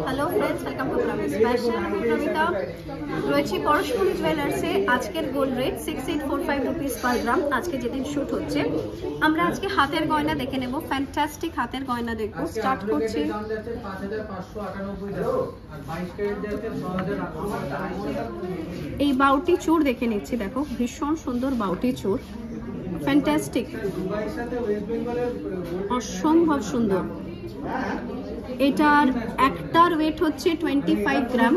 Hello friends, welcome to promise fashion. আমি প্রমিতা, রয়েছে পরশমণি জুয়েলার্সে। আজকের গোল্ড রেট 6845 রুপিস পার গ্রাম। আজকে যেদিন শ্যুট হচ্ছে, আমরা আজকে হাতের গয়না দেখে নেব। ফ্যান্টাস্টিক হাতের গয়না দেখবো। স্টার্ট করছি। এই বাউটি চূড় দেখে নিচ্ছি, দেখো ভীষণ সুন্দর বাউটি চূড়, ফ্যান্টাস্টিক, অসম্ভব সুন্দর। এটার একটার ওয়েট হচ্ছে 25 গ্রাম,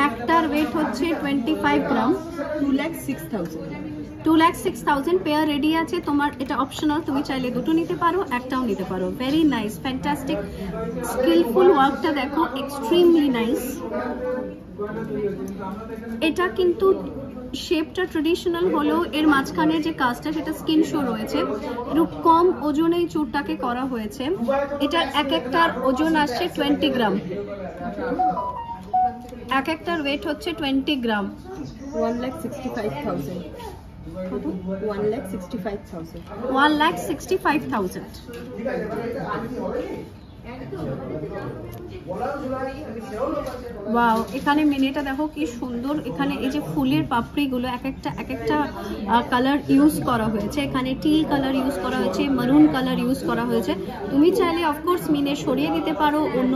একটার ওয়েট হচ্ছে 25 গ্রাম। 2,06,000 পেয়ার রেডি আছে তোমার। এটা অপশনাল, তুমি চাইলে দুটো নিতে পারো, একটাও নিতে পারো। ভেরি নাইস, ফ্যান্টাস্টিক, স্কিলফুল ওয়ার্কটা দেখো, এক্সট্রিমলি নাইস। এটা কিন্তু শেপটা ট্রেডিশনাল হলেও এর মাঝখানে যে কাজটা সেটা স্কিন শো রয়েছে। একটু কম ওজনে চুরটাকে করা হয়েছে। এটা এক একটার ওজন আসছে 20 গ্রাম, এক একটার ওয়েট হচ্ছে 20 গ্রাম। 1,65,000 1,65,000 1,65,000। ওয়াও, এখানে মিনিটা দেখো কি সুন্দর। এখানে এই যে ফুলের পাপড়িগুলো এক একটা কালার ইউজ করা হয়েছে। এখানে টিল কালার ইউজ করা হয়েছে, মারুন কালার ইউজ করা হয়েছে। তুমি চাইলে অফকোর্স মিনে সরিয়ে দিতে পারো, অন্য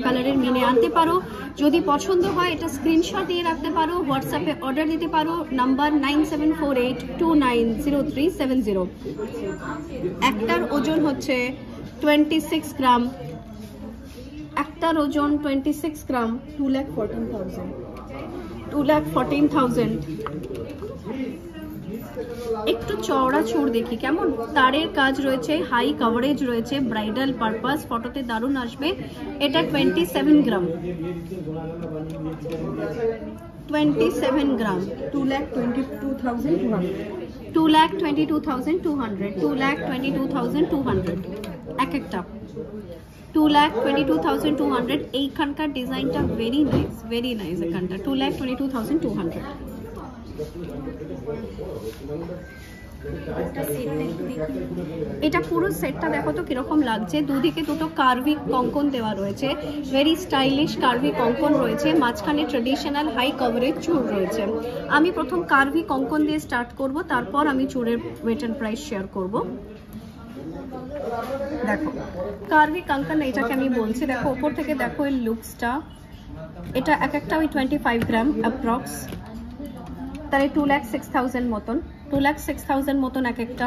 কালারের মিনে আনতে পারো। যদি পছন্দ হয় এটা স্ক্রিনশট দিয়ে রাখতে পারো, হোয়াটসঅ্যাপে অর্ডার দিতে পারো। নাম্বার 9748290370। একটার ওজন হচ্ছে 26 গ্রাম, একটার ওজন 26 গ্রাম। 2,14,000 একটু চওড়া চূড় দেখি কেমন। তারের কাজ রয়েছে, হাই কভারেজ রয়েছে, ব্রাইডাল পারপাস, ফটোতে দারুণ আসবে। এটা 27 গ্রাম, 27 গ্রাম। 2,22,200 2,22,200 2,22,200 এক একটা। 2,22,200। এইখানকার ডিজাইনটা ভেরি নাইস, ভেরি নাইস। এখানটা 2,22,200। এটা পুরো সেটটা দেখো তো কিরকম লাগছে। দুদিকে দুটো কার্ভি কঙ্কন দেওয়া রয়েছে, ভেরি স্টাইলিশ কার্ভি কঙ্কন রয়েছে। মাঝখানে ট্রেডিশনাল হাই কভারেজ চূড় রয়েছে। আমি প্রথম কার্ভি কঙ্কন দিয়ে স্টার্ট করব, তারপর আমি চূড়ের ওয়েট এন্ড প্রাইস শেয়ার করব। দেখো কার্ভি কঙ্কন, এটাকে আমি বলছি। দেখো ওপর থেকে দেখো এর লুকসটা। এটা এক একটা ওই 25 গ্রাম অ্যাপ্রক্স, তাহলে 2,06,000 মতন, 2,06,000 মতন এক একটা।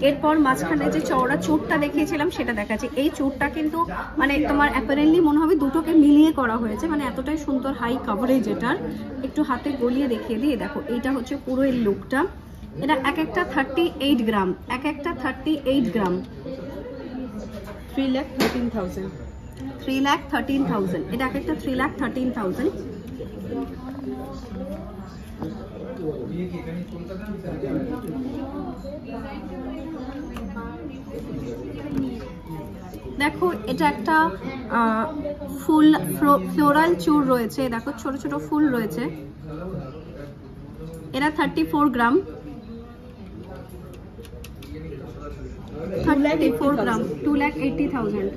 এরপর মাঝখানে যে চওড়া চূড়টা দেখিয়েছিলাম সেটা দেখাচ্ছি। এই চূড়টা কিন্তু মানে তোমার অ্যাপারেন্টলি মনে হবে দুটোকে মিলিয়ে করা হয়েছে, মানে এতটাই সুন্দর হাই কভারেজ এটার। একটু হাতে গলিয়ে দেখিয়ে দিয়ে দেখো, এইটা হচ্ছে পুরো এর লুকটা। এটা এক একটা 38 গ্রাম, এক একটা 38 গ্রাম। 3,13,000 3,13,000। এটা এক একটা 3,13,000। দেখো এটা একটা ফুল ফ্লোরাল চূড় রয়েছে। দেখো ছোট ছোট ফুল রয়েছে। এটা 34 গ্রাম, 34 গ্রাম। 2,80,000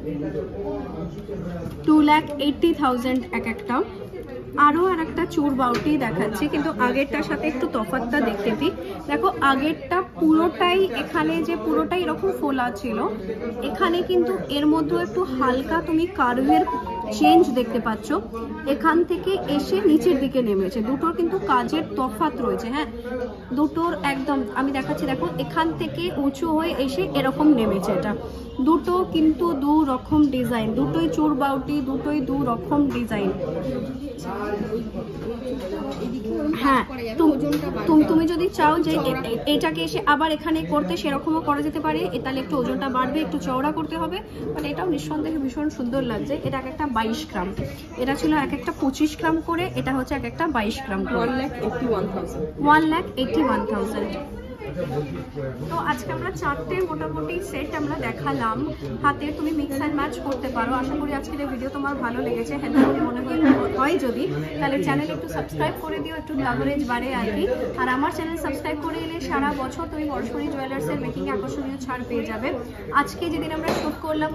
2,80,000 এক একটা। আরো আর একটা চূড় বাউটি দেখাচ্ছি, কিন্তু আগেরটার সাথে একটু তফাৎটা দেখতে দিই। দেখো আগেরটা পুরোটাই এখানে যে পুরোটাই এরকম ফোলা ছিল, এখানে কিন্তু এর মধ্যে একটু হালকা তুমি কার্ভের চেঞ্জ দেখতে পাচ্ছ। এখান থেকে এসে নিচের দিকে নেমেছে। দুটোর কিন্তু কাজের তফাৎ রয়েছে। হ্যাঁ, দুটোর একদম আমি দেখাচ্ছি। দেখো এখান থেকে উঁচু হয়ে এসে এরকম নেমেছে। এটা দুটো কিন্তু দু রকম ডিজাইন, দুটোই চূড় বাউটি, দুটোই দু রকম ডিজাইন। হ্যাঁ, তুমি যদি চাও যে এটাকে এসে আবার এখানে করতে, সেরকমও করা যেতে পারে। তাহলে একটু ওজনটা বাড়বে, একটু চওড়া করতে হবে। মানে এটাও নিঃসন্দেহে ভীষণ সুন্দর লাগছে। এটা এক একটা 22 গ্রাম, এটা ছিল এক একটা 25 গ্রাম করে, এটা হচ্ছে এক একটা 22 গ্রাম করে। 1,81,000 1,81,000। তো আজকে আমরা 4টে মোটামুটি সেট আমরা দেখালাম হাতে, তুমি মিক্স অ্যান্ড ম্যাচ করতে পারো। আশা করি আজকের এই ভিডিও তোমার ভালো লেগেছে, হেল্পফুল মনে হয় যদি, তাহলে চ্যানেল একটু সাবস্ক্রাইব করে দিও, একটু কাভারেজ বাড়ে আর কি। আর আমার চ্যানেল সাবস্ক্রাইব করে এলে সারা বছর তুমি পরশমণি জুয়েলার্সের মেকিংয়ে আকর্ষণীয় ছাড় পেয়ে যাবে। আজকে যেদিন আমরা শুট করলাম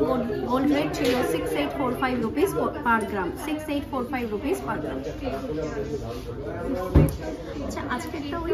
গোল্ড রেট ছিল 6845 রুপিস পার গ্রাম, 6845 রুপিস পার গ্রাম। আচ্ছা, আজকেরটা ওই